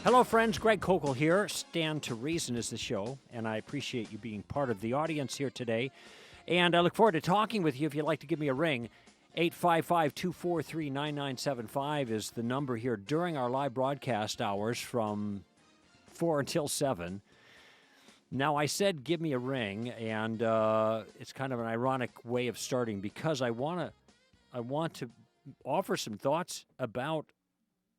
Hello, friends. Greg Koukl here. Stand to Reason is the show, and I appreciate you being part of the audience here today. And I look forward to talking with you. If you'd like to give me a ring, 855-243-9975 is the number here during our live broadcast hours from 4 until 7. Now, I said give me a ring, and it's kind of an ironic way of starting because I want to offer some thoughts about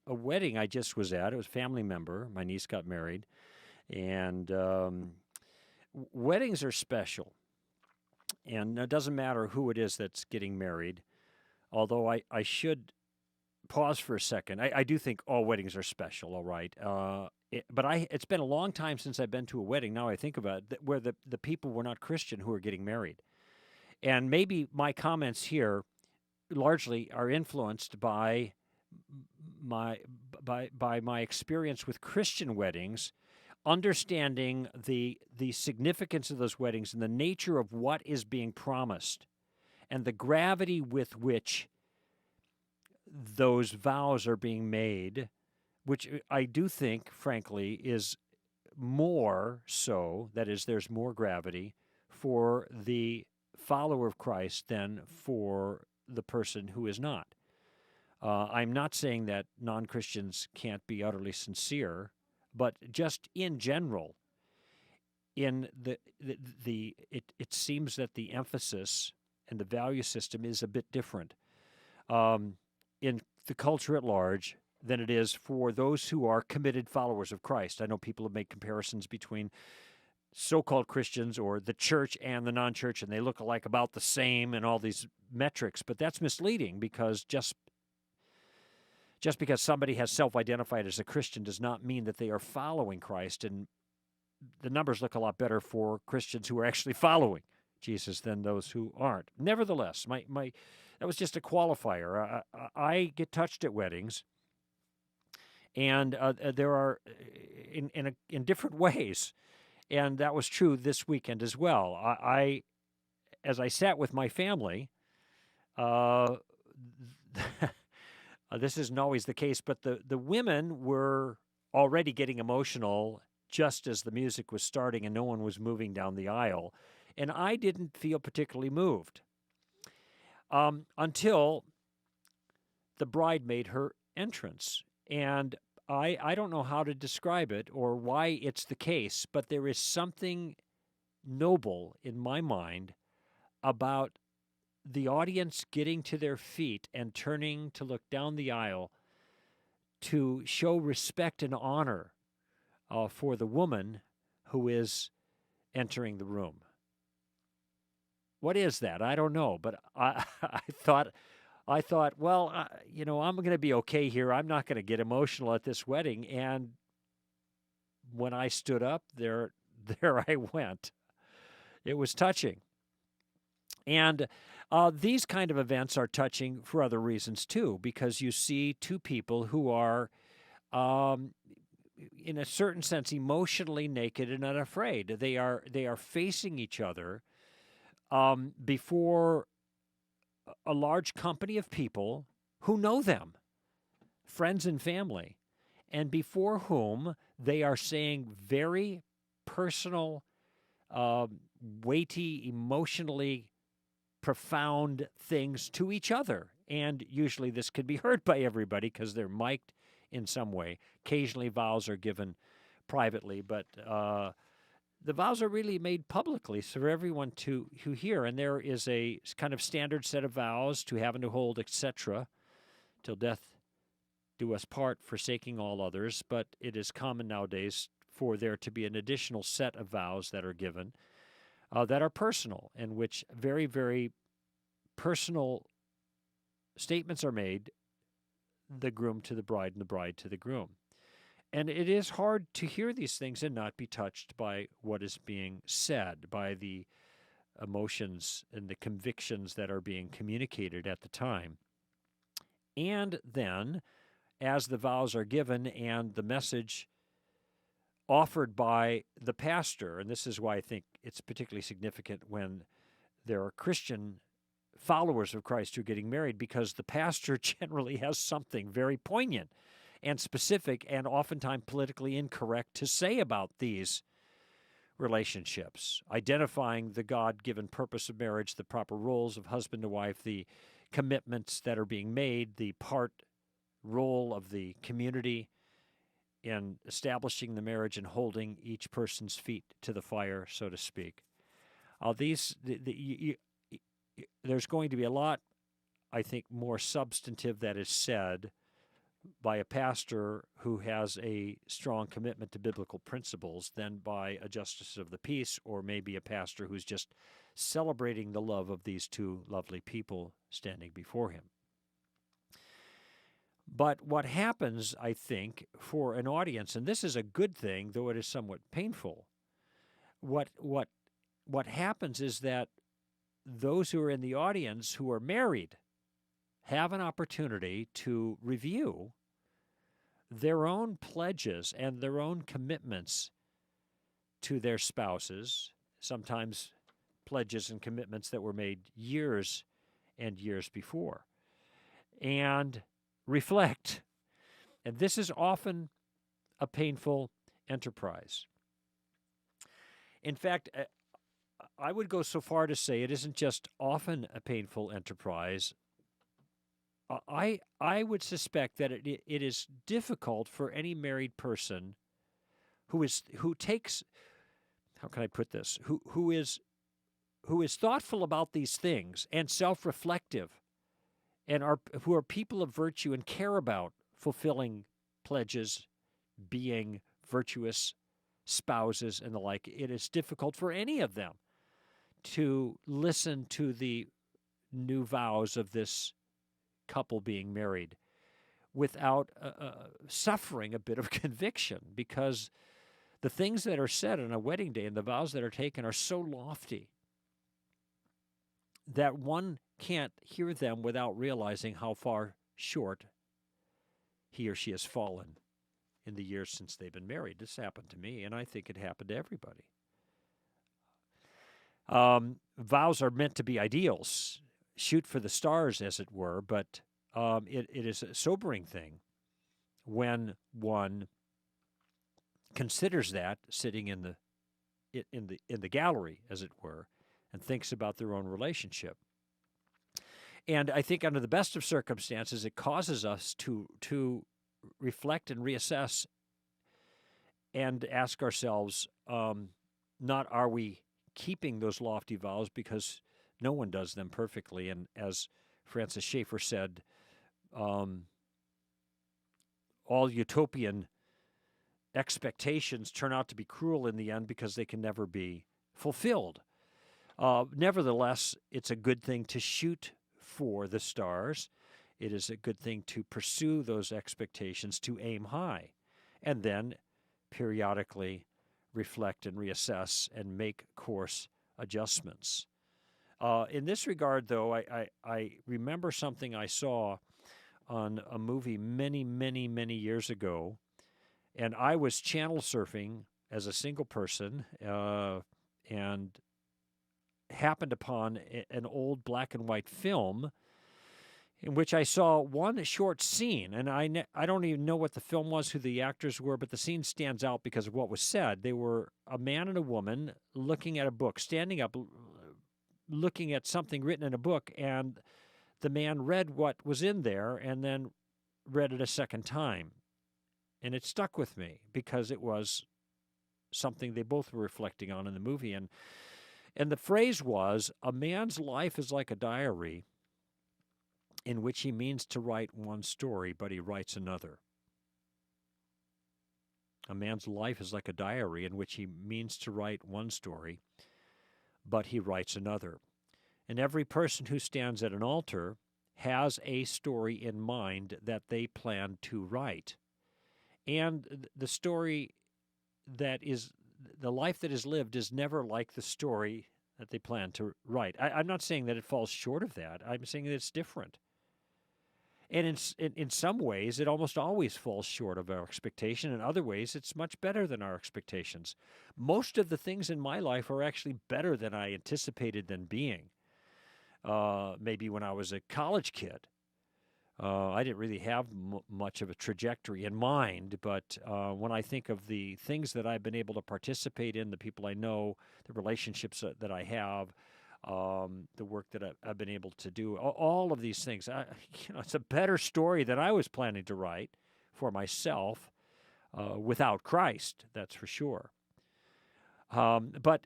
a wedding I just was at. It was a family member. My niece got married. And weddings are special. And it doesn't matter who it is that's getting married, although I should pause for a second. I do think all weddings are special, all right. But it's been a long time since I've been to a wedding, now I think about it, where the people were not Christian who were getting married. And maybe my comments here largely are influenced by my experience with Christian weddings, understanding the significance of those weddings and the nature of what is being promised and the gravity with which those vows are being made, which I do think, frankly, is more so, that is, there's more gravity for the follower of Christ than for the person who is not. I'm not saying that non-Christians can't be utterly sincere, but just in general, in it seems that the emphasis and the value system is a bit different in the culture at large than it is for those who are committed followers of Christ. I know people have made comparisons between so-called Christians or the church and the non-church, and they look alike about the same and all these metrics, but that's misleading because just because somebody has self-identified as a Christian does not mean that they are following Christ, and the numbers look a lot better for Christians who are actually following Jesus than those who aren't. Nevertheless, my that was just a qualifier. I get touched at weddings, and there are in different ways, and that was true this weekend as well. As I sat with my family, this isn't always the case, but the women were already getting emotional just as the music was starting and no one was moving down the aisle. And I didn't feel particularly moved until the bride made her entrance. And I don't know how to describe it or why it's the case, but there is something noble in my mind about the audience getting to their feet and turning to look down the aisle to show respect and honor for the woman who is entering the room. What is that? I don't know, but I thought, well, I'm going to be okay here. I'm not going to get emotional at this wedding. And when I stood up, there I went. It was touching. And these kind of events are touching for other reasons, too, because you see two people who are, in a certain sense, emotionally naked and unafraid. They are facing each other before a large company of people who know them, friends and family, and before whom they are saying very personal, weighty, emotionally profound things to each other. And usually this can be heard by everybody because they're mic'd in some way. Occasionally vows are given privately, but the vows are really made publicly for everyone to hear. And there is a kind of standard set of vows to have and to hold, etc., till death do us part, forsaking all others. But it is common nowadays for there to be an additional set of vows that are given that are personal, in which very, very personal statements are made, the groom to the bride and the bride to the groom. And it is hard to hear these things and not be touched by what is being said, by the emotions and the convictions that are being communicated at the time. And then, as the vows are given and the message offered by the pastor, and this is why I think it's particularly significant when there are Christian followers of Christ who are getting married, because the pastor generally has something very poignant and specific and oftentimes politically incorrect to say about these relationships, identifying the God-given purpose of marriage, the proper roles of husband and wife, the commitments that are being made, the role of the community in establishing the marriage and holding each person's feet to the fire, so to speak. There's going to be a lot, I think, more substantive that is said by a pastor who has a strong commitment to biblical principles than by a justice of the peace, or maybe a pastor who's just celebrating the love of these two lovely people standing before him. But what happens, I think, for an audience, and this is a good thing, though it is somewhat painful, what happens is that those who are in the audience who are married have an opportunity to review their own pledges and their own commitments to their spouses, sometimes pledges and commitments that were made years and years before, and reflect. And this is often a painful enterprise. In fact, I would go so far to say it isn't just often a painful enterprise. I would suspect that it is difficult for any married person who takes, how can I put this, who is thoughtful about these things and self-reflective, and who are people of virtue and care about fulfilling pledges, being virtuous spouses and the like. It is difficult for any of them to listen to the new vows of this couple being married without suffering a bit of conviction, because the things that are said on a wedding day and the vows that are taken are so lofty that one can't hear them without realizing how far short he or she has fallen in the years since they've been married. This happened to me, and I think it happened to everybody. Vows are meant to be ideals, shoot for the stars, as it were, but it is a sobering thing when one considers that sitting in the gallery, as it were, and thinks about their own relationship. And I think under the best of circumstances, it causes us to reflect and reassess and ask ourselves, not are we keeping those lofty vows, because no one does them perfectly. And as Francis Schaeffer said, all utopian expectations turn out to be cruel in the end because they can never be fulfilled. Nevertheless, it's a good thing to shoot for the stars. It is a good thing to pursue those expectations, to aim high, and then periodically reflect and reassess and make course adjustments. In this regard, though, I remember something I saw on a movie many, many, many years ago, and I was channel surfing as a single person and happened upon an old black and white film in which I saw one short scene, and I don't even know what the film was, who the actors were, but the scene stands out because of what was said. They were a man and a woman looking at a book, standing up, looking at something written in a book, and the man read what was in there and then read it a second time. And it stuck with me because it was something they both were reflecting on in the movie. And the phrase was, a man's life is like a diary in which he means to write one story, but he writes another. A man's life is like a diary in which he means to write one story, but he writes another. And every person who stands at an altar has a story in mind that they plan to write. And the story that is, the life that is lived is never like the story that they plan to write. I'm not saying that it falls short of that. I'm saying that it's different. And in some ways, it almost always falls short of our expectation. In other ways, it's much better than our expectations. Most of the things in my life are actually better than I anticipated them being. Maybe when I was a college kid, I didn't really have much of a trajectory in mind, but when I think of the things that I've been able to participate in, the people I know, the relationships that I have, the work that I've been able to do, all of these things, it's a better story than I was planning to write for myself without Christ, that's for sure. But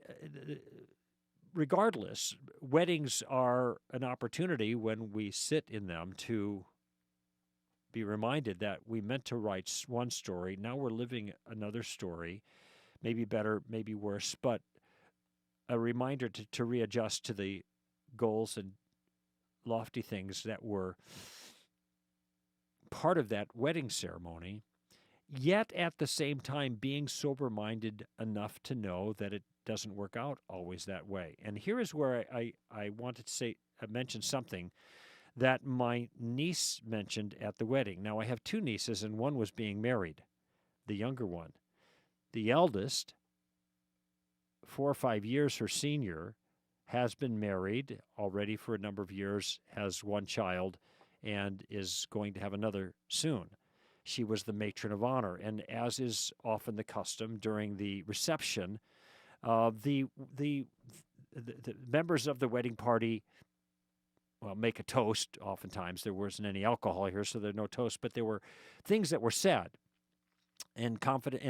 regardless, weddings are an opportunity when we sit in them to be reminded that we meant to write one story. Now we're living another story, maybe better, maybe worse, but a reminder to readjust to the goals and lofty things that were part of that wedding ceremony, yet at the same time being sober-minded enough to know that it doesn't work out always that way. And here is where I wanted to mention something that my niece mentioned at the wedding. Now, I have two nieces, and one was being married, the younger one. The eldest, 4 or 5 years her senior, has been married already for a number of years, has one child, and is going to have another soon. She was the matron of honor, and as is often the custom during the reception, the members of the wedding party make a toast. Oftentimes there wasn't any alcohol here, so there were no toasts, but there were things that were said and confident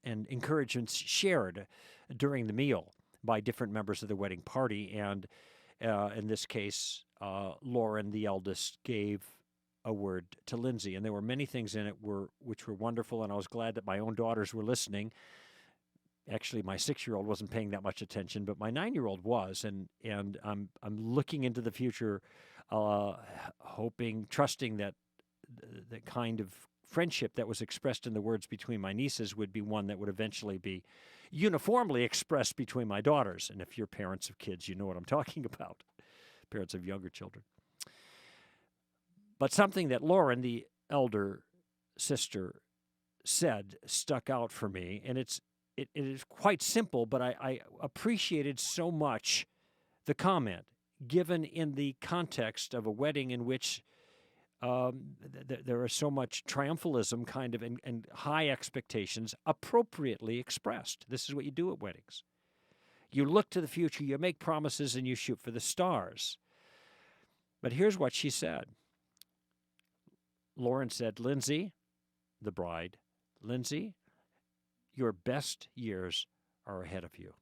and encouragements shared during the meal by different members of the wedding party. And in this case, Lauren, the eldest, gave a word to Lindsay, and there were many things in it which were wonderful, and I was glad that my own daughters were listening. Actually, my 6-year-old wasn't paying that much attention, but my 9-year-old was, and I'm looking into the future, hoping, trusting that the kind of friendship that was expressed in the words between my nieces would be one that would eventually be uniformly expressed between my daughters. And if you're parents of kids, you know what I'm talking about, parents of younger children. But something that Lauren, the elder sister, said stuck out for me, and it is quite simple, but I appreciated so much the comment given in the context of a wedding in which there is so much triumphalism kind of and high expectations appropriately expressed. This is what you do at weddings. You look to the future, you make promises, and you shoot for the stars. But here's what she said. Lauren said, Lindsay, the bride, Lindsay, your best years are ahead of you,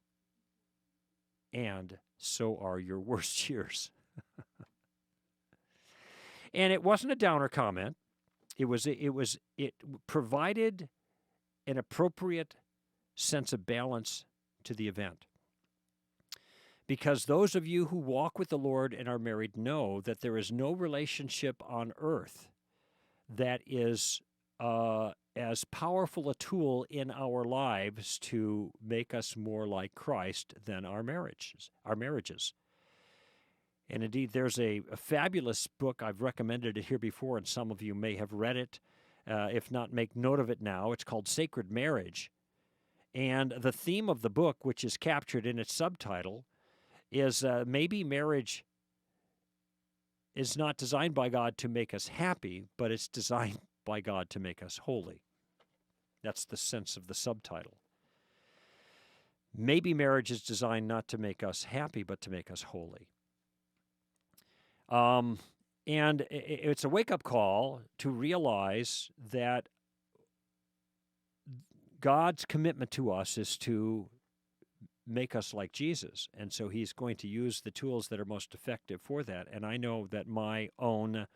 and so are your worst years. And it wasn't a downer comment. It provided an appropriate sense of balance to the event. Because those of you who walk with the Lord and are married know that there is no relationship on earth that is as powerful a tool in our lives to make us more like Christ than our marriages. And indeed, there's a fabulous book. I've recommended it here before, and some of you may have read it. If not, make note of it now. It's called Sacred Marriage. And the theme of the book, which is captured in its subtitle, is maybe marriage is not designed by God to make us happy, but it's designed by God to make us holy. That's the sense of the subtitle. Maybe marriage is designed not to make us happy, but to make us holy. And it's a wake-up call to realize that God's commitment to us is to make us like Jesus. And so he's going to use the tools that are most effective for that. And I know that my own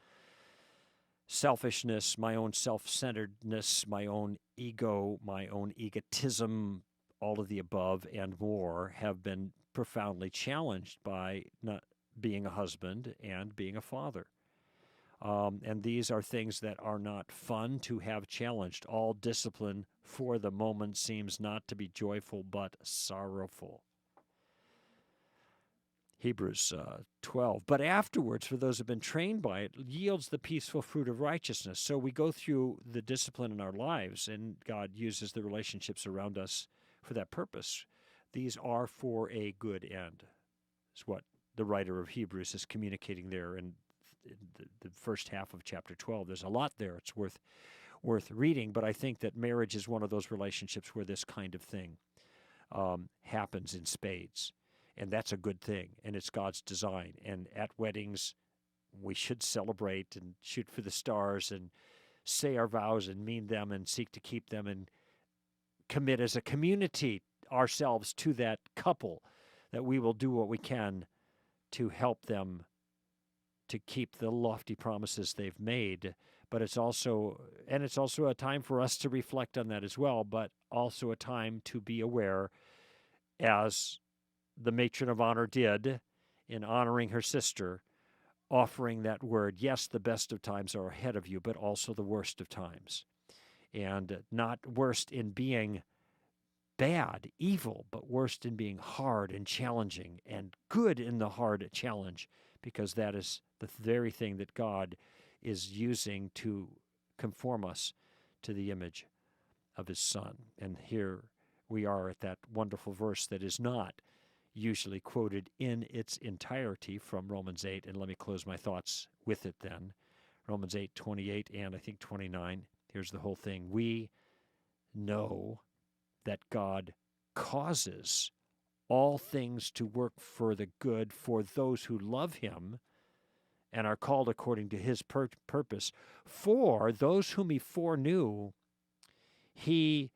selfishness, my own self-centeredness, my own ego, my own egotism, all of the above and more have been profoundly challenged by not being a husband and being a father. And these are things that are not fun to have challenged. All discipline for the moment seems not to be joyful but sorrowful. Hebrews 12. But afterwards, for those who have been trained by it, yields the peaceful fruit of righteousness. So we go through the discipline in our lives, and God uses the relationships around us for that purpose. These are for a good end, is what the writer of Hebrews is communicating there in the first half of chapter 12. There's a lot there. It's worth reading, but I think that marriage is one of those relationships where this kind of thing happens in spades, and that's a good thing, and it's God's design. And at weddings, we should celebrate and shoot for the stars and say our vows and mean them and seek to keep them and commit as a community ourselves to that couple, that we will do what we can to help them to keep the lofty promises they've made. But it's also a time for us to reflect on that as well, but also a time to be aware, as the matron of honor did in honoring her sister, offering that word, yes, the best of times are ahead of you, but also the worst of times. And not worst in being bad, evil, but worst in being hard and challenging, and good in the hard challenge, because that is the very thing that God is using to conform us to the image of his Son. And here we are at that wonderful verse that is not usually quoted in its entirety from Romans 8, and let me close my thoughts with it then. Romans 8:28 and I think 29. Here's the whole thing. We know that God causes all things to work for the good for those who love him and are called according to his purpose. For those whom he foreknew, he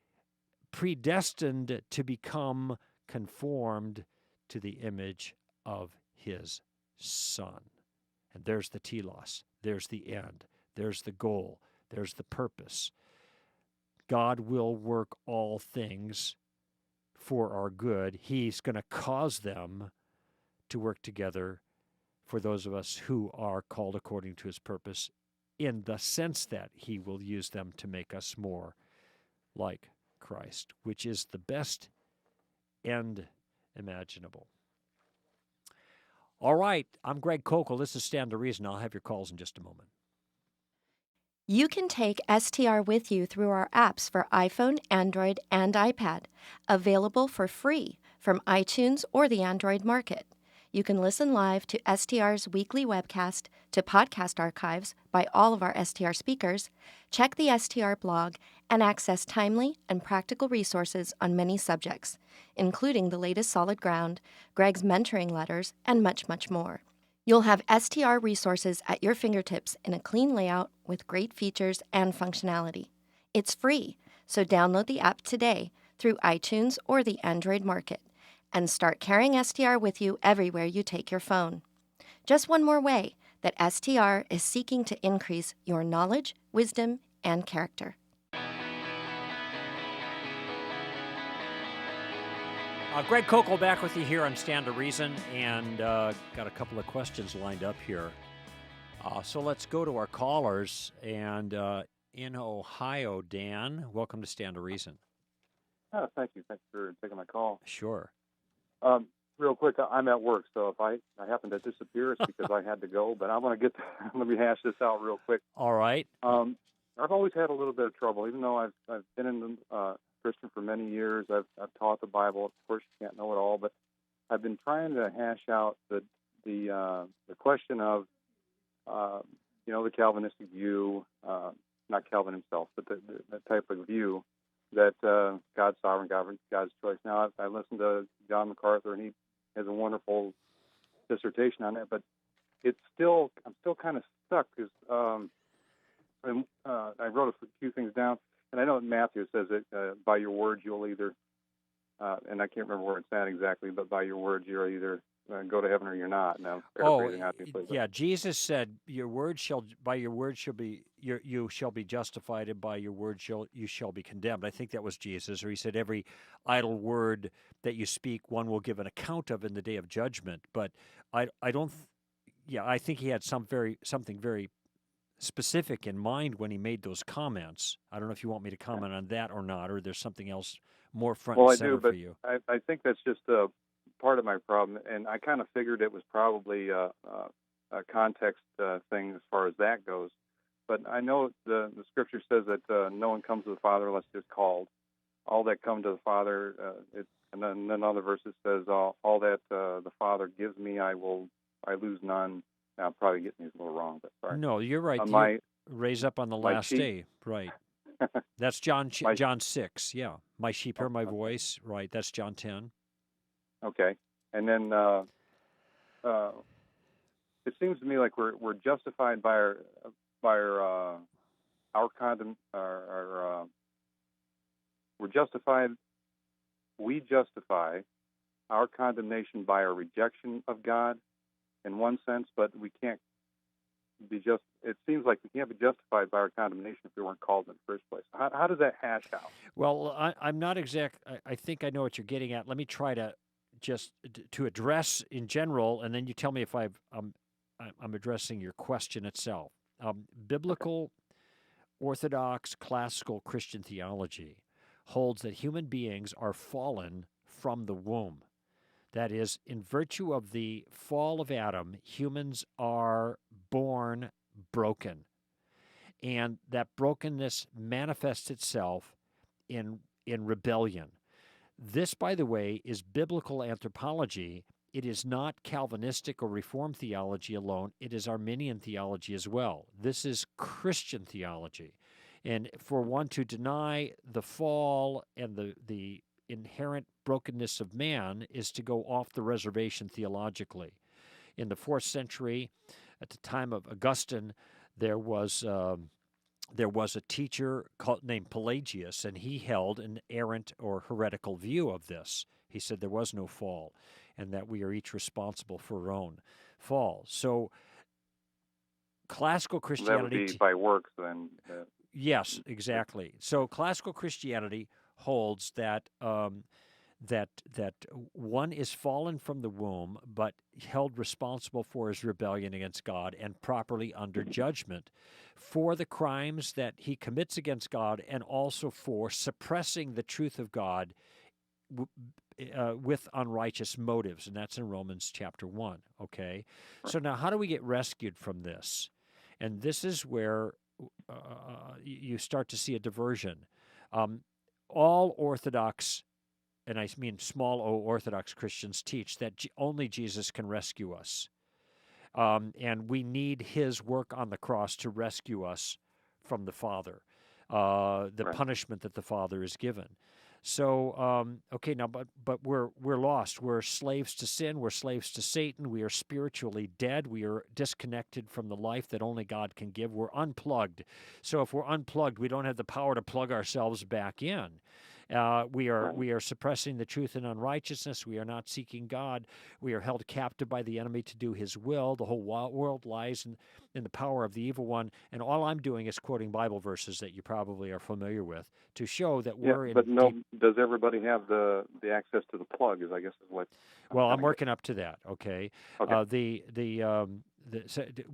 predestined to become conformed to the image of his Son. And there's the telos, there's the end, there's the goal, there's the purpose. God will work all things for our good. He's going to cause them to work together for those of us who are called according to his purpose, in the sense that he will use them to make us more like Christ, which is the best end imaginable. All right, I'm Greg Koukl. This is Stand to Reason. I'll have your calls in just a moment. You can take STR with you through our apps for iPhone, Android, and iPad, available for free from iTunes or the Android market. You can listen live to STR's weekly webcast, to podcast archives by all of our STR speakers, check the STR blog, and access timely and practical resources on many subjects, including the latest Solid Ground, Greg's mentoring letters, and much, much more. You'll have STR resources at your fingertips in a clean layout with great features and functionality. It's free, so download the app today through iTunes or the Android market and start carrying STR with you everywhere you take your phone. Just one more way that STR is seeking to increase your knowledge, wisdom, and character. Greg Koukl back with you here on Stand to Reason, and got a couple of questions lined up here. So let's go to our callers. And in Ohio, Dan, welcome to Stand to Reason. Oh, thank you. Thanks for taking my call. Sure. Real quick, I'm at work, so if I happen to disappear, it's because I had to go. But I want to let me hash this out real quick. All right. I've always had a little bit of trouble, even though I've been in Christian for many years. I've taught the Bible. Of course, you can't know it all, but I've been trying to hash out the question of the Calvinistic view, not Calvin himself, but the type of view that God's sovereign, God's choice. Now, I listened to John MacArthur, and he has a wonderful dissertation on that, but I'm still kind of stuck because I wrote a few things down. And I know Matthew says that by your words you'll either, and I can't remember where it's at exactly, but by your words you're either go to heaven or you're not. Now, paraphrasing obviously. Yeah, Jesus said, "You shall be justified, and by your words you shall be condemned." I think that was Jesus, or he said, "Every idle word that you speak, one will give an account of in the day of judgment." But I think he had something very specific in mind when he made those comments. I don't know if you want me to comment on that or not, or there's something else more front and center for you. I think that's just part of my problem, and I kind of figured it was probably a context thing as far as that goes. But I know the Scripture says that no one comes to the Father unless they're called. All that come to the Father, and then other verses says, all that the Father gives me, I lose none. Now, I'm probably getting these a little wrong, but sorry. No, you're right. My Raise up on the my last sheep. day. Right. That's John My John 6. Yeah. My sheep hear my okay. voice. Right. That's John 10. Okay. And then it seems to me like we're justified by our condom our we're justified. We justify our condemnation by our rejection of God, in one sense, but we can't be just. It seems like we can't be justified by our condemnation if we weren't called in the first place. How does that hash out? Well, I'm not exact. I think I know what you're getting at. Let me try to just to address in general, and then you tell me if I'm addressing your question itself. Biblical, Orthodox, classical Christian theology holds that human beings are fallen from the womb. That is, in virtue of the fall of Adam, humans are born broken. And that brokenness manifests itself in rebellion. This, by the way, is biblical anthropology. It is not Calvinistic or Reformed theology alone. It is Arminian theology as well. This is Christian theology. And for one to deny the fall and the inherent brokenness of man is to go off the reservation theologically. In the 4th century, at the time of Augustine, there was a teacher named Pelagius, and he held an errant or heretical view of this. He said there was no fall, and that we are each responsible for our own fall. So, classical Christianity. That would be by works, then. Yes, exactly. So, classical Christianity holds that that one is fallen from the womb, but held responsible for his rebellion against God and properly under judgment for the crimes that he commits against God, and also for suppressing the truth of God with unrighteous motives, and that's in Romans chapter 1. Okay, so now how do we get rescued from this? And this is where you start to see a diversion. All Orthodox, and I mean small o Orthodox Christians, teach that only Jesus can rescue us. And we need his work on the cross to rescue us from the Father, the punishment that the Father is given. So, okay, now, but we're lost. We're slaves to sin. We're slaves to Satan. We are spiritually dead. We are disconnected from the life that only God can give. We're unplugged. So if we're unplugged, we don't have the power to plug ourselves back in. We are suppressing the truth in unrighteousness. We are not seeking God. We are held captive by the enemy to do his will. The whole world lies in the power of the evil one. And all I'm doing is quoting Bible verses that you probably are familiar with to show that we're in. But does everybody have the access to the plug? I guess is what. I'm working up to that. Okay.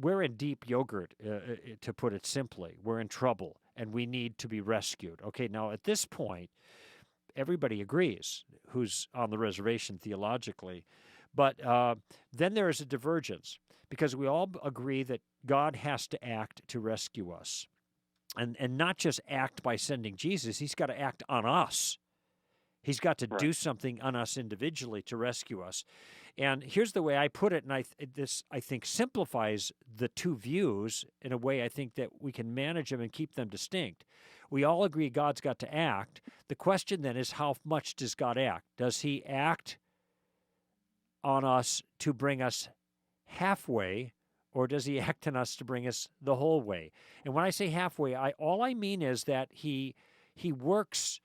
We're in deep yogurt, to put it simply. We're in trouble, and we need to be rescued. Okay. Now, at this point, everybody agrees who's on the reservation theologically, but then there is a divergence because we all agree that God has to act to rescue us, and not just act by sending Jesus. He's got to act on us. He's got to do something on us individually to rescue us. And here's the way I put it, and this I think simplifies the two views in a way I think that we can manage them and keep them distinct. We all agree God's got to act. The question then is, how much does God act? Does he act on us to bring us halfway, or does he act on us to bring us the whole way? And when I say halfway, all I mean is that he works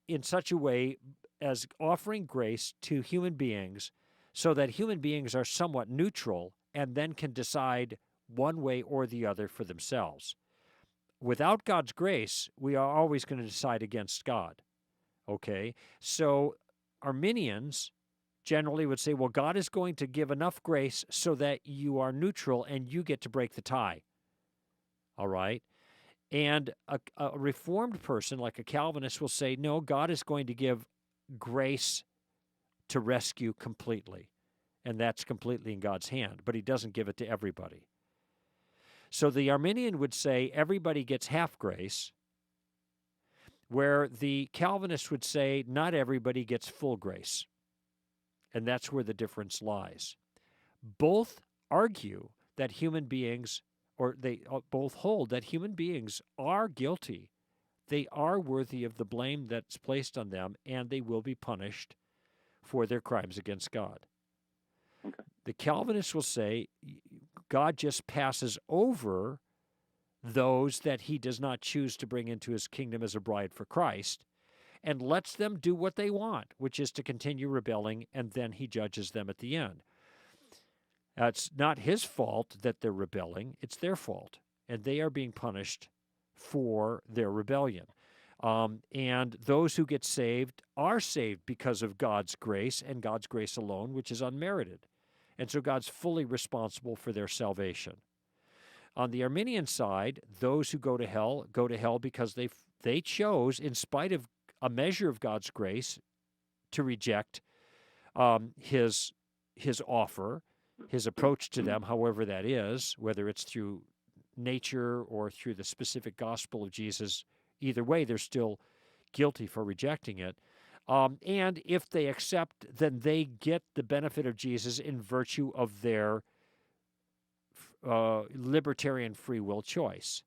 in such a way as offering grace to human beings so that human beings are somewhat neutral and then can decide one way or the other for themselves. Without God's grace, we are always going to decide against God. Okay? So Arminians generally would say, well, God is going to give enough grace so that you are neutral and you get to break the tie. All right? And a Reformed person, like a Calvinist, will say, no, God is going to give grace to rescue completely. And that's completely in God's hand. But he doesn't give it to everybody. So the Arminian would say everybody gets half grace, where the Calvinist would say not everybody gets full grace. And that's where the difference lies. Both argue that human beings, or they both hold that human beings are guilty. They are worthy of the blame that's placed on them, and they will be punished for their crimes against God. Okay. The Calvinists will say God just passes over those that he does not choose to bring into his kingdom as a bride for Christ, and lets them do what they want, which is to continue rebelling, and then he judges them at the end. It's not his fault that they're rebelling, it's their fault, and they are being punished for their rebellion. And those who get saved are saved because of God's grace and God's grace alone, which is unmerited. And so God's fully responsible for their salvation. On the Arminian side, those who go to hell because they chose, in spite of a measure of God's grace, to reject his offer, his approach to them, however that is, whether it's through nature or through the specific gospel of Jesus. Either way, they're still guilty for rejecting it. And if they accept, then they get the benefit of Jesus in virtue of their libertarian free will choice.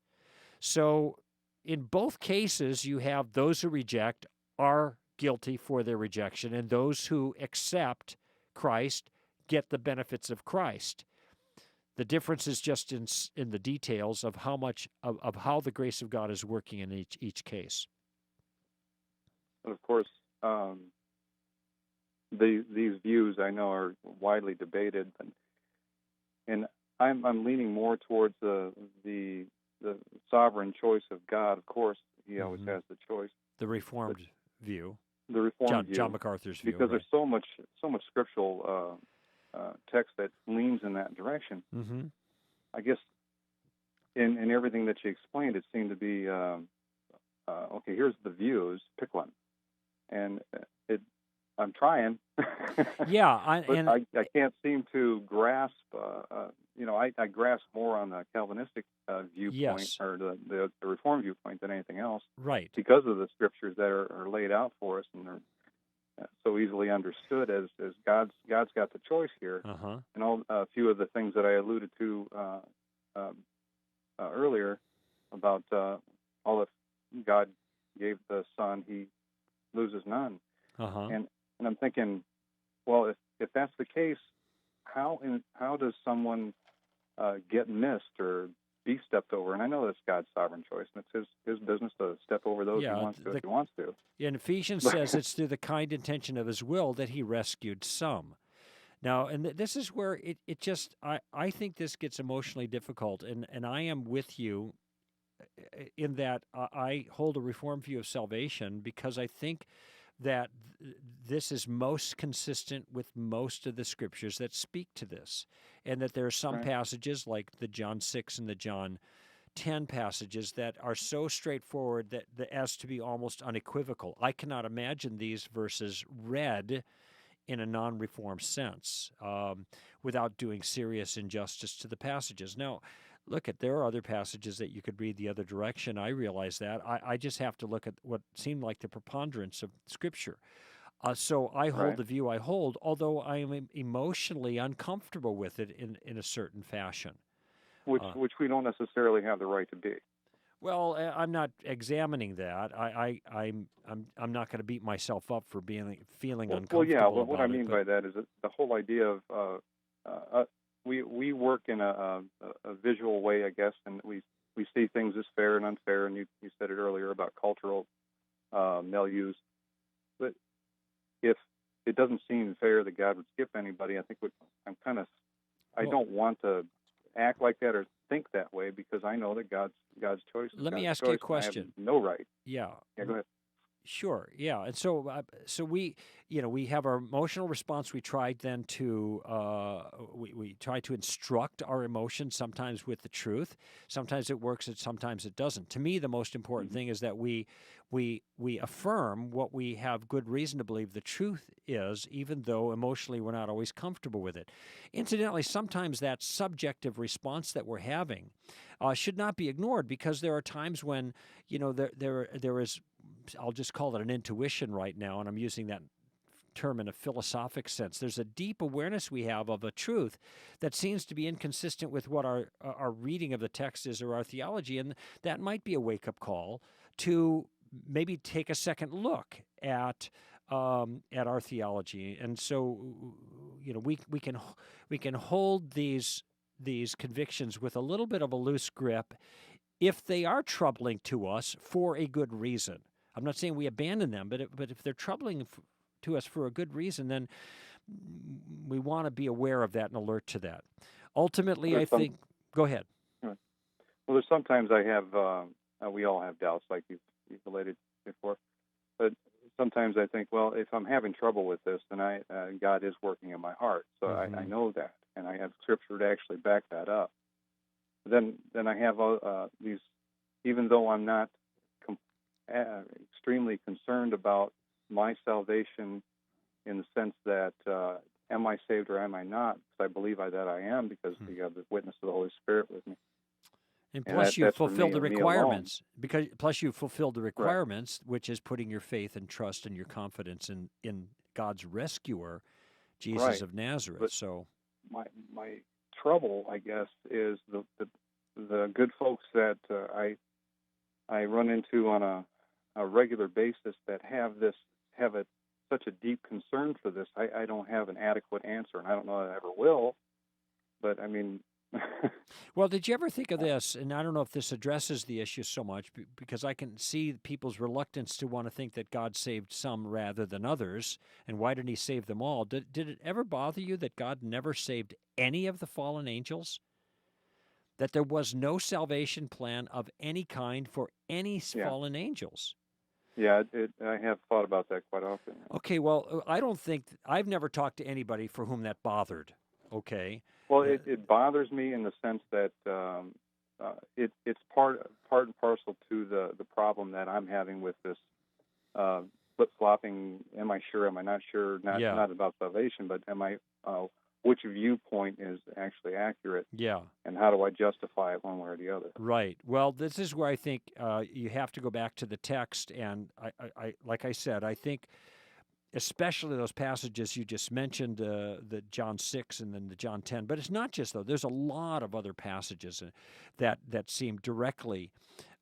So in both cases, you have those who reject are guilty for their rejection, and those who accept Christ get the benefits of Christ. The difference is just in the details of how much of how the grace of God is working in each case. And of course, these views I know are widely debated, and I'm leaning more towards the sovereign choice of God. Of course, he always has the choice. The Reformed view. The Reformed view. John MacArthur's view. Because right. there's so much scriptural text that leans in that direction. Mm-hmm. I guess in everything that you explained, it seemed to be okay. Here's the views. Pick one, and I'm trying. Yeah, I can't seem to grasp. I grasp more on the Calvinistic viewpoint, yes. or the Reformed viewpoint than anything else. Right. Because of the scriptures that are laid out for us, and they're so easily understood as God's got the choice here. Uh-huh. And a few of the things that I alluded to earlier about all that God gave the Son, he loses none. Uh-huh. And I'm thinking, well, if that's the case, how does someone get missed or be stepped over? And I know that's God's sovereign choice, and it's his business to step over those he wants to if he wants to. In Ephesians says it's through the kind intention of his will that he rescued some. Now, and this is where it just, I think this gets emotionally difficult, and I am with you in that I hold a Reformed view of salvation because I think that this is most consistent with most of the scriptures that speak to this, and that there are some passages like the John 6 and the John 10 passages that are so straightforward that as to be almost unequivocal. I cannot imagine these verses read in a non-Reformed sense without doing serious injustice to the passages. Now, there are other passages that you could read the other direction. I realize that. I just have to look at what seemed like the preponderance of Scripture. So I hold the view I hold, although I am emotionally uncomfortable with it in a certain fashion. Which we don't necessarily have the right to be. Well, I'm not examining that. I'm not going to beat myself up for feeling uncomfortable. Well, yeah. But what I about mean by that is that the whole idea of we work in a visual way, I guess, and we see things as fair and unfair. And you said it earlier about cultural milieus. But if it doesn't seem fair that God would skip anybody, I think I don't want to act like that or think that way, because I know that God's choice is Let me God's ask you a choice, and I question. have no right. Yeah. Yeah, go ahead. Sure. Yeah. And so we have our emotional response. We try then to we try to instruct our emotions, sometimes with the truth. Sometimes it works, and sometimes it doesn't. To me, the most important thing is that we affirm what we have good reason to believe the truth is, even though emotionally we're not always comfortable with it. Incidentally, sometimes that subjective response that we're having should not be ignored, because there are times when there is, I'll just call it an intuition right now, and I'm using that term in a philosophic sense. There's a deep awareness we have of a truth that seems to be inconsistent with what our reading of the text is or our theology, and that might be a wake-up call to maybe take a second look at our theology. And so, we can hold these convictions with a little bit of a loose grip if they are troubling to us for a good reason. I'm not saying we abandon them, but if they're troubling to us for a good reason, then we want to be aware of that and alert to that. Ultimately, I think. Go ahead. Well, there's sometimes I have. We all have doubts, like you've related before, but sometimes I think, well, if I'm having trouble with this, then God is working in my heart, so I know that, and I have Scripture to actually back that up. Then I have these, even though I'm not extremely concerned about my salvation in the sense that am I saved or am I not? Because I believe that I am, because we have the witness of the Holy Spirit with me. And plus, you fulfilled the requirements. Plus, you fulfilled the requirements, right, which is putting your faith and trust and your confidence in God's rescuer, Jesus right. of Nazareth. But so, my trouble, I guess, is the good folks that I run into on a regular basis that have such a deep concern for this. I don't have an adequate answer, and I don't know that I ever will. But I mean. Well, did you ever think of this? And I don't know if this addresses the issue so much, because I can see people's reluctance to want to think that God saved some rather than others. And why didn't he save them all? Did it ever bother you that God never saved any of the fallen angels? That there was no salvation plan of any kind for any fallen angels? Yeah, I have thought about that quite often. Okay, well, I've never talked to anybody for whom that bothered. Okay. Well, it bothers me in the sense that it's part and parcel to the problem that I'm having with this flip-flopping. Am I sure? Am I not sure? Not about salvation, but am I? Which viewpoint is actually accurate? Yeah. And how do I justify it one way or the other? Right. Well, this is where I think you have to go back to the text, and I like I said, I think, especially those passages you just mentioned, the John 6 and then the John 10. But it's not just, though. There's a lot of other passages that seem directly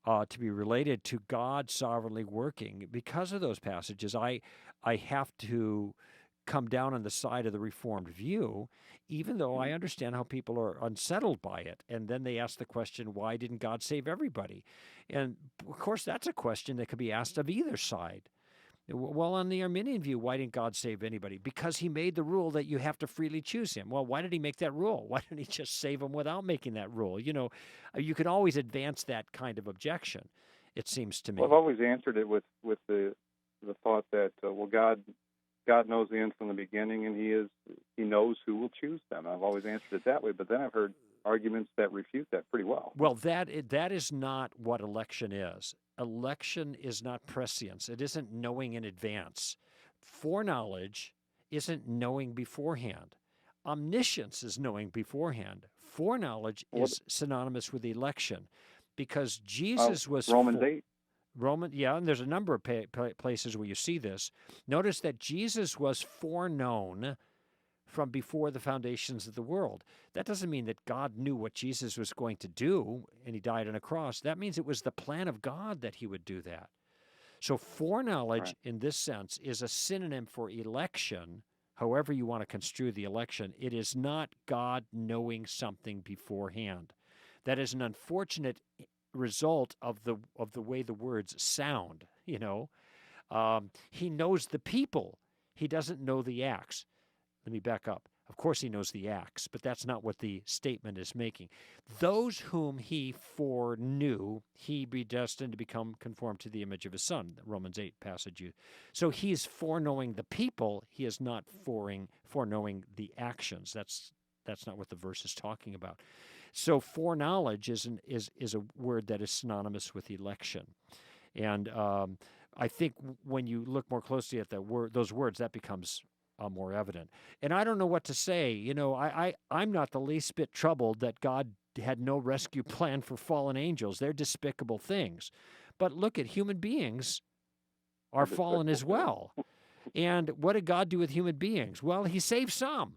to be related to God sovereignly working. Because of those passages, I have to come down on the side of the Reformed view, even though I understand how people are unsettled by it. And then they ask the question, why didn't God save everybody? And, of course, that's a question that could be asked of either side. Well, on the Arminian view, why didn't God save anybody? Because he made the rule that you have to freely choose him. Well, why did he make that rule? Why didn't he just save them without making that rule? You can always advance that kind of objection, it seems to me. Well, I've always answered it with the thought that, God knows the end from the beginning, and he knows who will choose them. I've always answered it that way, but then I've heard arguments that refute that pretty well. Well, that is not what election is. Election is not prescience. It isn't knowing in advance. Foreknowledge isn't knowing beforehand. Omniscience is knowing beforehand. Foreknowledge is synonymous with election, because Jesus was Romans 8. And there's a number of places where you see this. Notice that Jesus was foreknown from before the foundations of the world. That doesn't mean that God knew what Jesus was going to do and he died on a cross. That means it was the plan of God that he would do that. So foreknowledge in this sense is a synonym for election, however you want to construe the election. It is not God knowing something beforehand. That is an unfortunate result of the way the words sound. He knows the people. He doesn't know the acts. Let me back up. Of course he knows the acts, but that's not what the statement is making. Those whom he foreknew, he predestined to become conformed to the image of his Son, the Romans 8 passage. So he's foreknowing the people. He is not foreknowing the actions. That's not what the verse is talking about. So foreknowledge is a word that is synonymous with election. And I think when you look more closely at those words, that becomes more evident. And I don't know what to say. I'm not the least bit troubled that God had no rescue plan for fallen angels. They're despicable things. But look at human beings are fallen as well. And what did God do with human beings? Well, he saved some.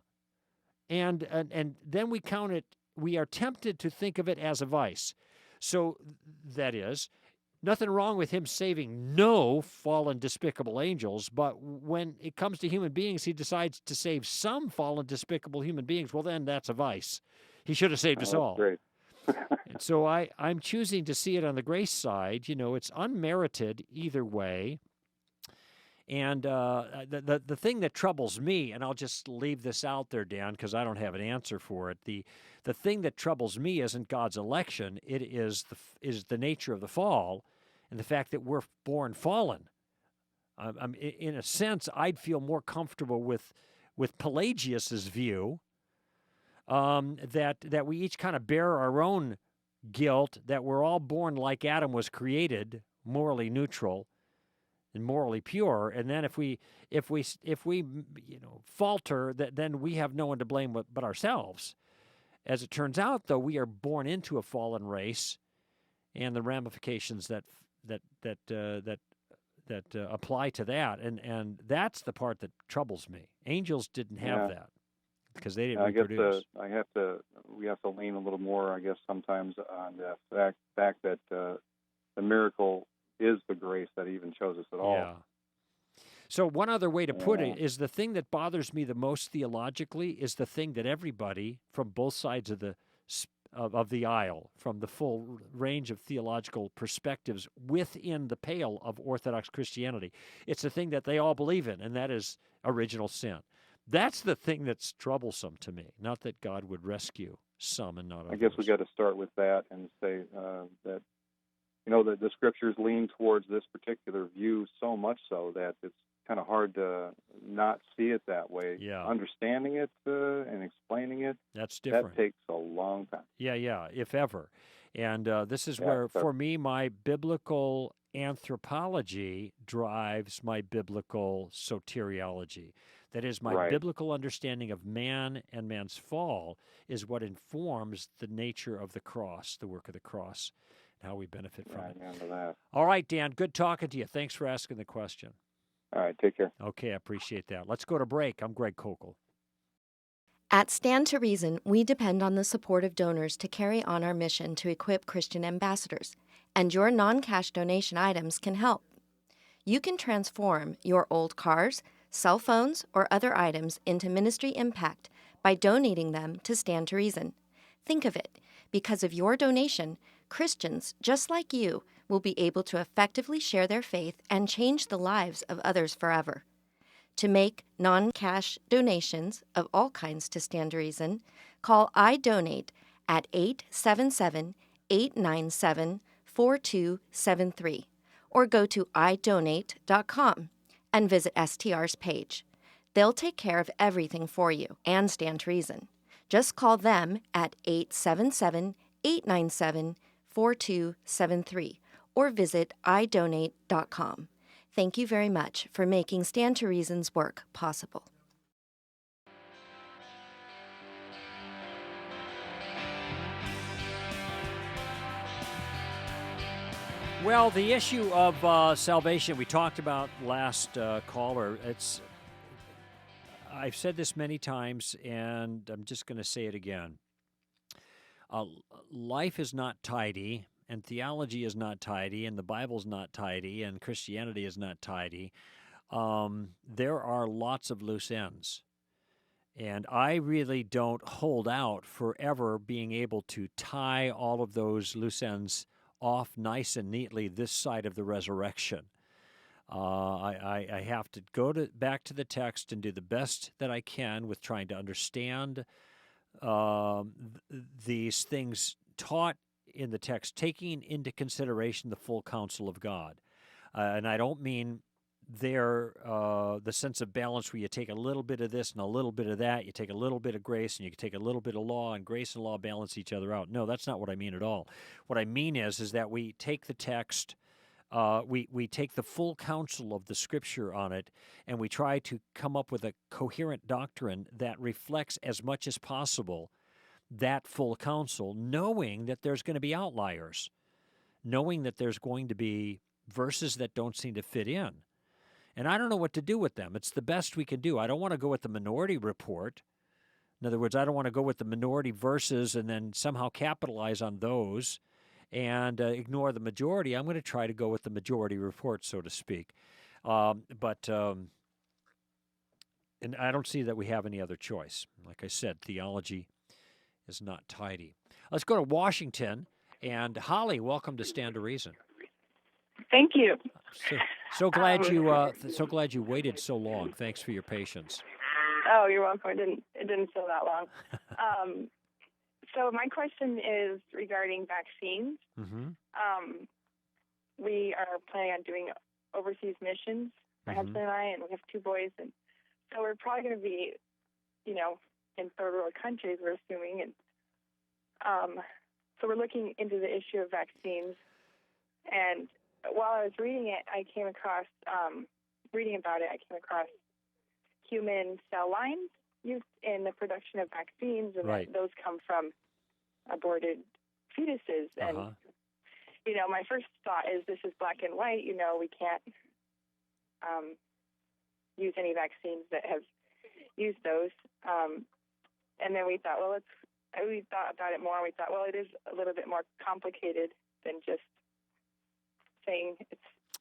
And then we count it, we are tempted to think of it as a vice. So that is, nothing wrong with him saving no fallen, despicable angels, but when it comes to human beings, he decides to save some fallen, despicable human beings. Well, then that's a vice. He should have saved us all. Great. And so I'm choosing to see it on the grace side. You know, it's unmerited either way. And the thing that troubles me, and I'll just leave this out there, Dan, because I don't have an answer for it. The thing that troubles me isn't God's election. It is the nature of the fall, and the fact that we're born fallen. In a sense, I'd feel more comfortable with Pelagius's view, that we each kind of bear our own guilt, that we're all born like Adam was created, morally neutral and morally pure, and then if we falter, then we have no one to blame but ourselves. As it turns out, though, we are born into a fallen race, and the ramifications that apply to that, and that's the part that troubles me. Angels didn't have that because they didn't reproduce. We have to lean a little more, I guess, sometimes on the fact that the miracle is the grace that even chose us at all. Yeah. So one other way to put it is the thing that bothers me the most theologically is the thing that everybody from both sides of the aisle, from the full range of theological perspectives within the pale of Orthodox Christianity, it's the thing that they all believe in, and that is original sin. That's the thing that's troublesome to me, not that God would rescue some and not others. I guess we got to start with that and say that the scriptures lean towards this particular view so much so that it's kind of hard to not see it that way. Yeah. Understanding it and explaining it, that's different. That takes a long time. Yeah, if ever. And this is where, for me, my biblical anthropology drives my biblical soteriology. That is, my biblical understanding of man and man's fall is what informs the nature of the cross, the work of the cross, and how we benefit from it. Amen to that. All right, Dan, good talking to you. Thanks for asking the question. All right, take care. Okay, I appreciate that. Let's go to break. I'm Greg Koukl. At Stand to Reason, we depend on the support of donors to carry on our mission to equip Christian ambassadors, and your non-cash donation items can help. You can transform your old cars, cell phones, or other items into ministry impact by donating them to Stand to Reason. Think of it. Because of your donation, Christians just like you will be able to effectively share their faith and change the lives of others forever. To make non-cash donations of all kinds to Stand to Reason, call iDonate at 877-897-4273 or go to idonate.com and visit STR's page. They'll take care of everything for you and Stand to Reason. Just call them at 877-897-4273 or visit idonate.com. Thank you very much for making Stand to Reason's work possible. Well, the issue of salvation we talked about last caller, I've said this many times, and I'm just going to say it again. Life is not tidy, and theology is not tidy, and the Bible's not tidy, and Christianity is not tidy. There are lots of loose ends. And I really don't hold out forever being able to tie all of those loose ends off nice and neatly this side of the resurrection. I have to go back to the text and do the best that I can with trying to understand these things taught in the text, taking into consideration the full counsel of God. And I don't mean the sense of balance where you take a little bit of this and a little bit of that, you take a little bit of grace and you take a little bit of law, and grace and law balance each other out. No, that's not what I mean at all. What I mean is that we take the text, we take the full counsel of the Scripture on it, and we try to come up with a coherent doctrine that reflects as much as possible that full counsel, knowing that there's going to be outliers, knowing that there's going to be verses that don't seem to fit in. And I don't know what to do with them. It's the best we can do. I don't want to go with the minority report. In other words, I don't want to go with the minority verses and then somehow capitalize on those and ignore the majority. I'm going to try to go with the majority report, so to speak. And I don't see that we have any other choice. Like I said, theology is not tidy. Let's go to Washington. And Holly, welcome to Stand to Reason. Thank you. So glad you waited so long. Thanks for your patience. Oh, you're welcome. It didn't feel that long. So my question is regarding vaccines. Mm-hmm. We are planning on doing overseas missions, my husband and I, and we have 2 boys, and so we're probably going to be, in third world countries, we're assuming, and so we're looking into the issue of vaccines. And while I was reading it, I came across human cell lines used in the production of vaccines, and right. those come from aborted fetuses. And, my first thought is this is black and white. We can't use any vaccines that have used those. And then we thought, we thought about it more, and we thought, it is a little bit more complicated than just saying it's,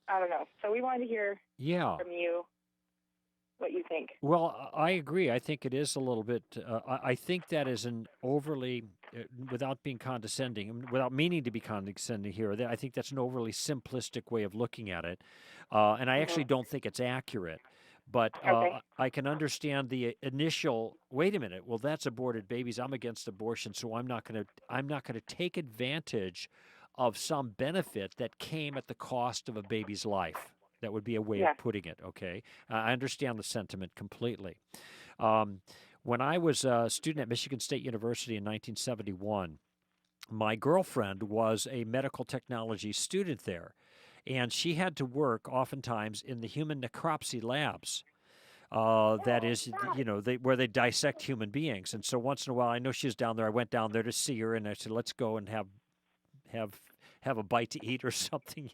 I don't know. So we wanted to hear from you what you think. Well, I agree. I think it is a little bit, I think that is an overly, without being condescending, without meaning to be condescending here, I think that's an overly simplistic way of looking at it. And I actually don't think it's accurate. But I can understand the initial, wait a minute, well, that's aborted babies. I'm against abortion, so I'm not going to take advantage of some benefit that came at the cost of a baby's life. That would be a way of putting it, okay? I understand the sentiment completely. When I was a student at Michigan State University in 1971, my girlfriend was a medical technology student there, and she had to work oftentimes in the human necropsy labs. That is, where they dissect human beings. And so once in a while, I know she was down there. I went down there to see her, and I said, let's go and have a bite to eat or something,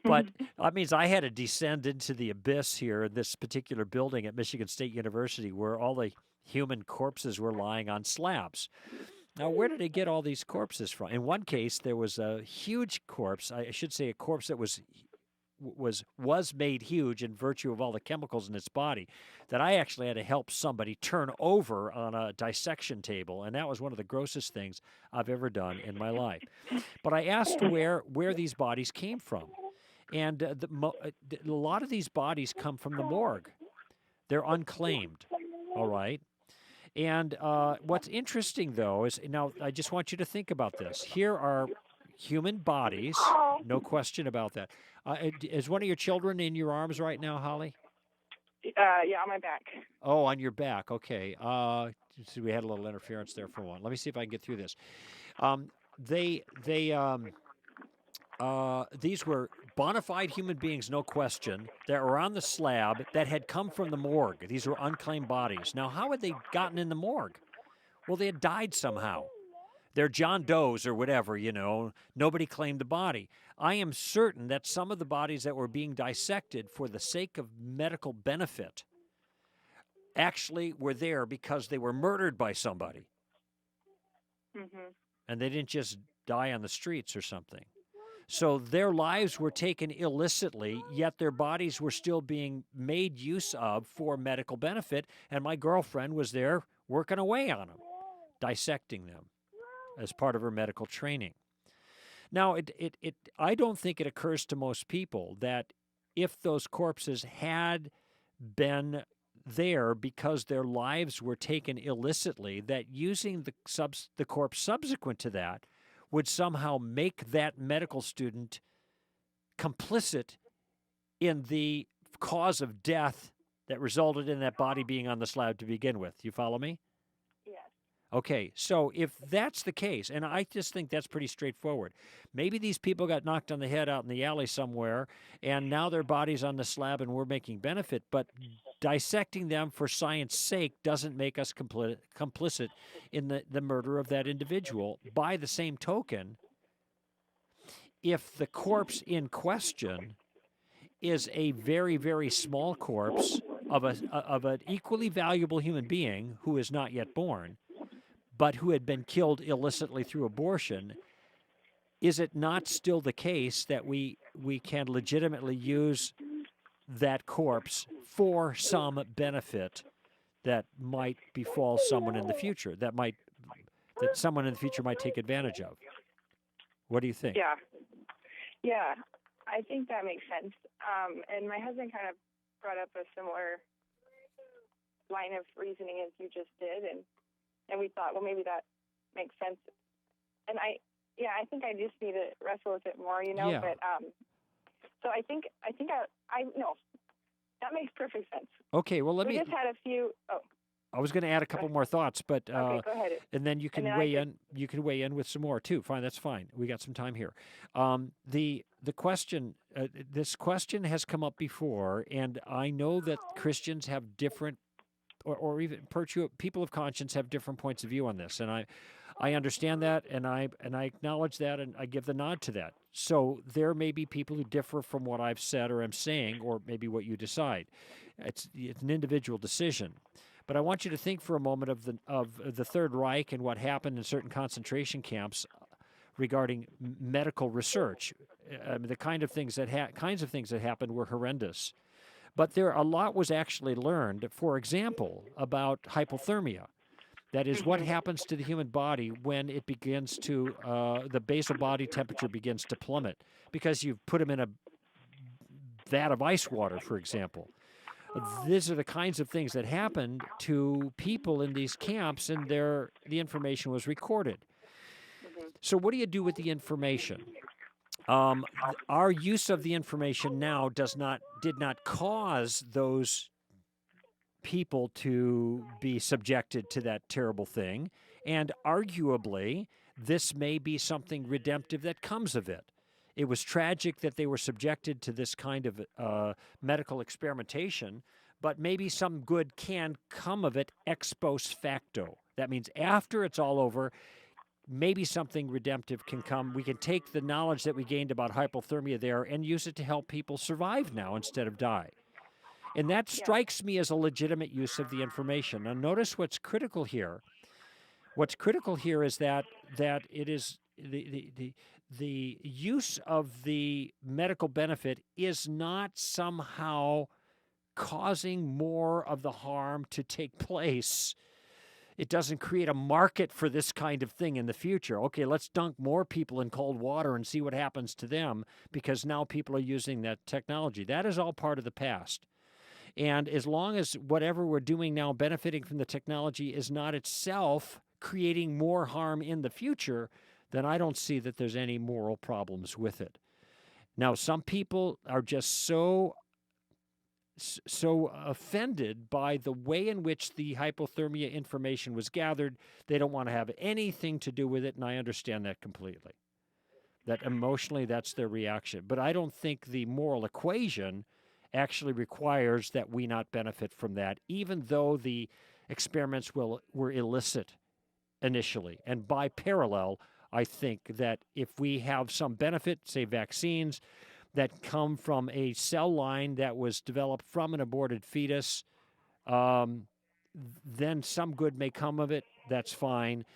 But that means I had to descend into the abyss here in this particular building at Michigan State University where all the human corpses were lying on slabs. Now, where did they get all these corpses from? In one case, there was a huge corpse. I should say a corpse that was made huge in virtue of all the chemicals in its body that I actually had to help somebody turn over on a dissection table, and that was one of the grossest things I've ever done in my life. But I asked where these bodies came from, and a lot of these bodies come from the morgue. They're unclaimed, all right? And what's interesting, though, is now I just want you to think about this. Here are human bodies, no question about that. Is one of your children in your arms right now, Holly? Yeah, on my back. Oh, on your back. Okay. See, we had a little interference there for one. Let me see if I can get through this. These were bona fide human beings, no question, that were on the slab that had come from the morgue. These were unclaimed bodies. Now, how had they gotten in the morgue? Well, they had died somehow. They're John Does or whatever, Nobody claimed the body. I am certain that some of the bodies that were being dissected for the sake of medical benefit actually were there because they were murdered by somebody. Mm-hmm. And they didn't just die on the streets or something. So their lives were taken illicitly, yet their bodies were still being made use of for medical benefit, and my girlfriend was there working away on them, dissecting them as part of her medical training. Now, I don't think it occurs to most people that if those corpses had been there because their lives were taken illicitly, that using the corpse subsequent to that would somehow make that medical student complicit in the cause of death that resulted in that body being on the slab to begin with. You follow me? Yes. Okay, so if that's the case, and I just think that's pretty straightforward, maybe these people got knocked on the head out in the alley somewhere, and now their body's on the slab and we're making benefit, but dissecting them for science sake doesn't make us complicit in the murder of that individual. By the same token, if the corpse in question is a very, very small corpse of an equally valuable human being who is not yet born, but who had been killed illicitly through abortion, is it not still the case that we can legitimately use that corpse for some benefit that might befall someone in the future, that someone in the future might take advantage of? What do you think? Yeah, I think that makes sense. And my husband kind of brought up a similar line of reasoning as you just did, and we thought, well, maybe that makes sense. And I think I just need to wrestle with it more, Yeah. But so I think I no, that makes perfect sense. Okay, well, We just had a few. Oh, I was going to add a couple more thoughts, but okay, go ahead. and then you can weigh in. You can weigh in with some more too. Fine, that's fine. We got some time here. The question, this question has come up before, and I know that Christians have different, or even people of conscience have different points of view on this, and I understand that, and I acknowledge that, and I give the nod to that. So there may be people who differ from what I've said or am saying, or maybe what you decide. It's an individual decision. But I want you to think for a moment of the Third Reich and what happened in certain concentration camps regarding medical research. The kinds of things that happened were horrendous. But a lot was actually learned, for example, about hypothermia. That is what happens to the human body when it begins to, the basal body temperature begins to plummet because you've put them in a vat of ice water, for example. These are the kinds of things that happened to people in these camps, and the information was recorded. So what do you do with the information? Our use of the information now did not cause those people to be subjected to that terrible thing, and arguably this may be something redemptive that comes of it. It was tragic that they were subjected to this kind of medical experimentation, but maybe some good can come of it ex post facto. That means after it's all over, maybe something redemptive can come. We can take the knowledge that we gained about hypothermia there and use it to help people survive now instead of die. And that strikes me as a legitimate use of the information. Now, notice what's critical here. What's critical here is that it is the use of the medical benefit is not somehow causing more of the harm to take place. It doesn't create a market for this kind of thing in the future. Okay, let's dunk more people in cold water and see what happens to them because now people are using that technology. That is all part of the past. And as long as whatever we're doing now benefiting from the technology is not itself creating more harm in the future, then I don't see that there's any moral problems with it. Now, some people are just so offended by the way in which the hypothermia information was gathered, they don't want to have anything to do with it, and I understand that completely. That emotionally, that's their reaction. But I don't think the moral equation actually requires that we not benefit from that, even though the experiments were illicit initially. And by parallel, I think that if we have some benefit, say vaccines, that come from a cell line that was developed from an aborted fetus, then some good may come of it. That's fine.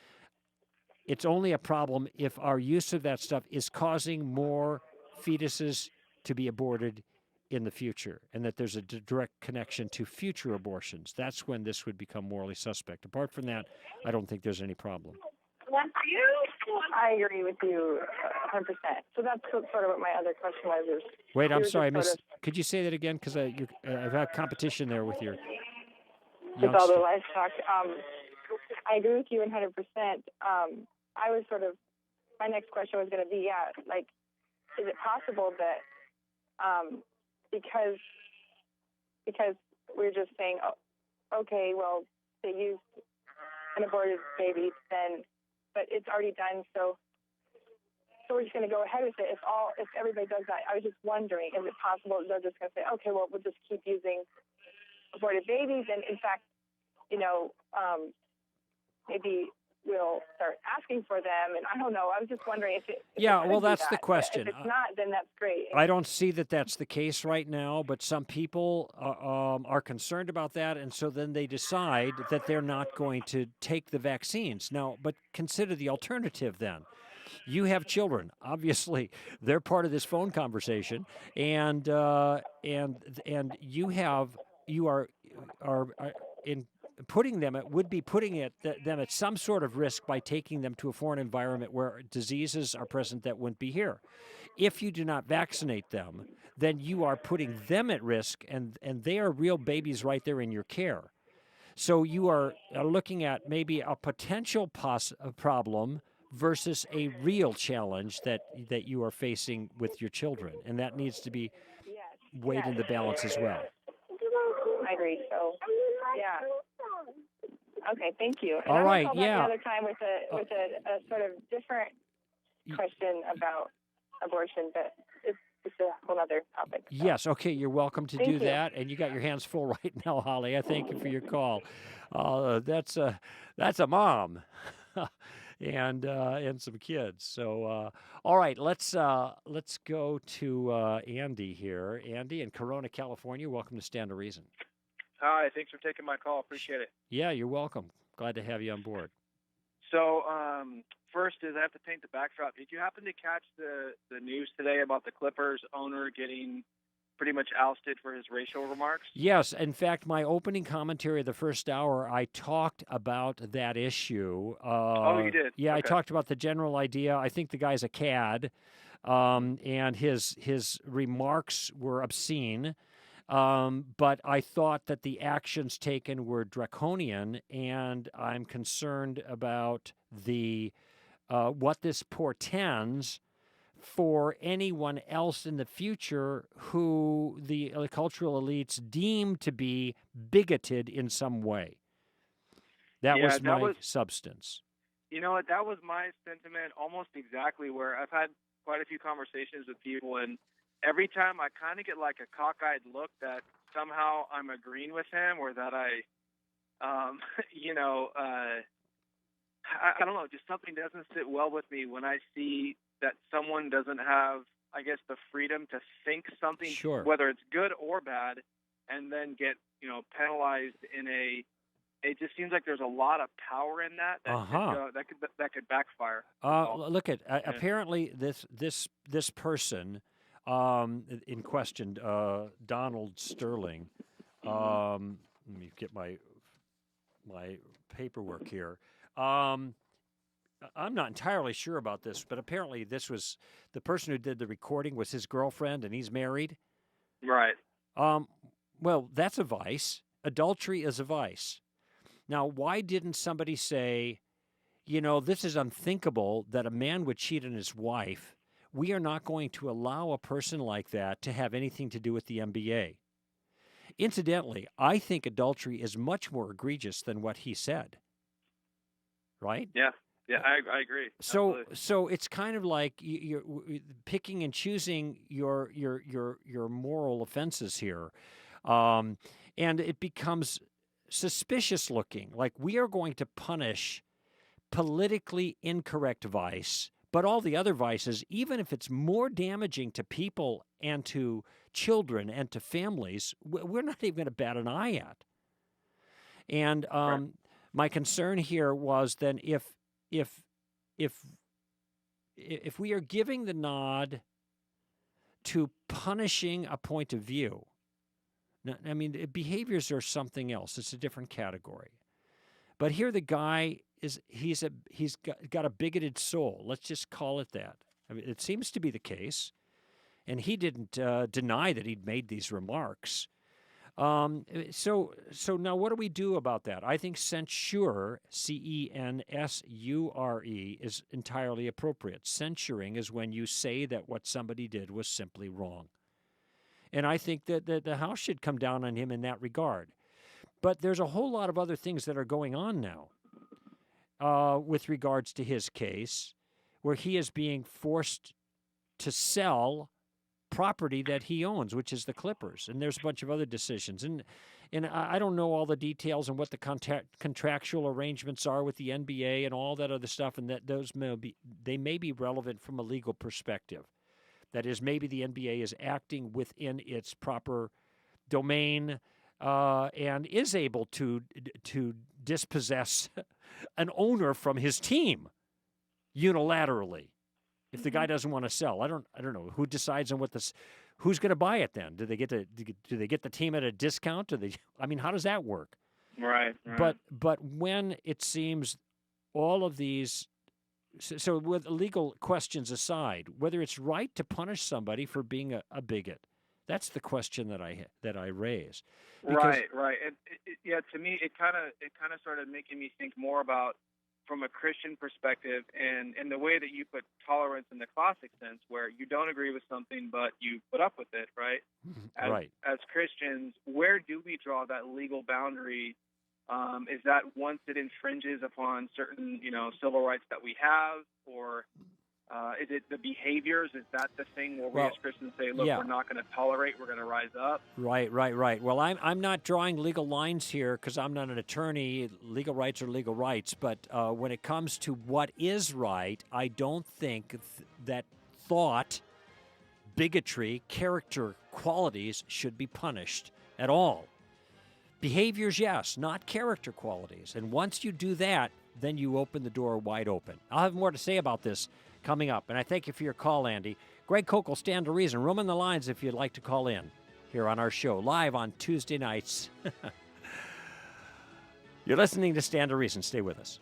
It's only a problem if our use of that stuff is causing more fetuses to be aborted in the future, and that there's a direct connection to future abortions. That's when this would become morally suspect. Apart from that, I don't think there's any problem. I agree with you 100%. So that's sort of what my other question was. Wait, I'm sorry, Miss. Could you say that again? Because I've had competition there with your with all the livestock. I agree with you 100%. I was my next question was going to be, is it possible that because we're just saying, oh, okay, well, they used an aborted baby, but it's already done, so we're just going to go ahead with it. If everybody does that, I was just wondering, is it possible that they're just going to say, okay, well, we'll just keep using aborted babies, and in fact, maybe we'll start asking for them, and I don't know. I was just wondering if it. If Yeah, it well, could be that's the that. question. But if it's not, then that's great. I don't see that that's the case right now, but some people are concerned about that, and so then they decide that they're not going to take the vaccines. Now, but consider the alternative then. You have children. Obviously, they're part of this phone conversation, and you are in putting them would be putting them at some sort of risk by taking them to a foreign environment where diseases are present that wouldn't be here. If you do not vaccinate them, then you are putting them at risk, and they are real babies right there in your care. So you are looking at maybe a potential problem versus a real challenge that you are facing with your children, and that needs to be weighed in the balance as well. I agree. So, yeah. Okay, thank you. And All right, I'm yeah. Another time with a sort of different question about abortion, but it's a whole other topic. So. Yes, okay, you're welcome to Thank do you. that, and you got your hands full right now, Holly. I thank you for your call. That's a mom, and some kids. So, all right, let's go to Andy here. Andy in Corona, California. Welcome to Stand to Reason. Hi, thanks for taking my call. Appreciate it. Yeah, you're welcome. Glad to have you on board. So, first is I have to paint the backdrop. Did you happen to catch the news today about the Clippers owner getting pretty much ousted for his racial remarks? Yes. In fact, my opening commentary of the first hour, I talked about that issue. Oh, you did? Yeah, Okay. I talked about the general idea. I think the guy's a cad, and his remarks were obscene. But I thought that the actions taken were draconian, and I'm concerned about the what this portends for anyone else in the future who the cultural elites deem to be bigoted in some way. That was my substance. You know what? That was my sentiment almost exactly, where I've had quite a few conversations with people, and every time I kind of get like a cockeyed look that somehow I'm agreeing with him, or that I don't know, just something doesn't sit well with me when I see that someone doesn't have, I guess, the freedom to think something, Sure, whether it's good or bad, and then get, penalized in a. It just seems like there's a lot of power in that that could backfire. Look at apparently this person in question, Donald Sterling. Let me get my paperwork here. I'm not entirely sure about this, but apparently this was the person who did the recording was his girlfriend, and he's married. Right. Well, that's a vice. Adultery is a vice. Now, why didn't somebody say, this is unthinkable that a man would cheat on his wife? We are not going to allow a person like that to have anything to do with the NBA. Incidentally, I think adultery is much more egregious than what he said. Right? Yeah, I agree. So it's kind of like you're picking and choosing your moral offenses here, and it becomes suspicious looking. Like we are going to punish politically incorrect vice, but all the other vices, even if it's more damaging to people and to children and to families, we're not even going to bat an eye at. And Right. My concern here was then if we are giving the nod to punishing a point of view, I mean, behaviors are something else. It's a different category. But here the guy he's got a bigoted soul. Let's just call it that. I mean, it seems to be the case. And he didn't deny that he'd made these remarks. So now what do we do about that? I think censure, censure, is entirely appropriate. Censuring is when you say that what somebody did was simply wrong. And I think that the House should come down on him in that regard. But there's a whole lot of other things that are going on now with regards to his case, where he is being forced to sell property that he owns, which is the Clippers, and there's a bunch of other decisions. And I don't know all the details and what the contractual arrangements are with the NBA and all that other stuff, and that they may be relevant from a legal perspective. That is, maybe the NBA is acting within its proper domain and is able to dispossess an owner from his team unilaterally if the guy doesn't want to sell. I don't know who decides on who's going to buy it then. Do they get the team at a discount? I mean, how does that work? Right. But when it seems all of these, so with legal questions aside, whether it's right to punish somebody for being a bigot, that's the question that I raise. Right. And to me, it kind of started making me think more about, from a Christian perspective, and in the way that you put tolerance in the classic sense, where you don't agree with something but you put up with it, right? As Christians, where do we draw that legal boundary? Is that once it infringes upon certain, civil rights that we have, or is it the behaviors? Is that the thing where we as Christians say, look, we're not going to tolerate, we're going to rise up? Right. Well, I'm not drawing legal lines here because I'm not an attorney. Legal rights are legal rights. But when it comes to what is right, I don't think that thought, bigotry, character qualities should be punished at all. Behaviors, yes, not character qualities. And once you do that, then you open the door wide open. I'll have more to say about this coming up, and I thank you for your call, Andy. Greg Koukl, Stand to Reason. Room in the lines if you'd like to call in here on our show, live on Tuesday nights. You're listening to Stand to Reason. Stay with us.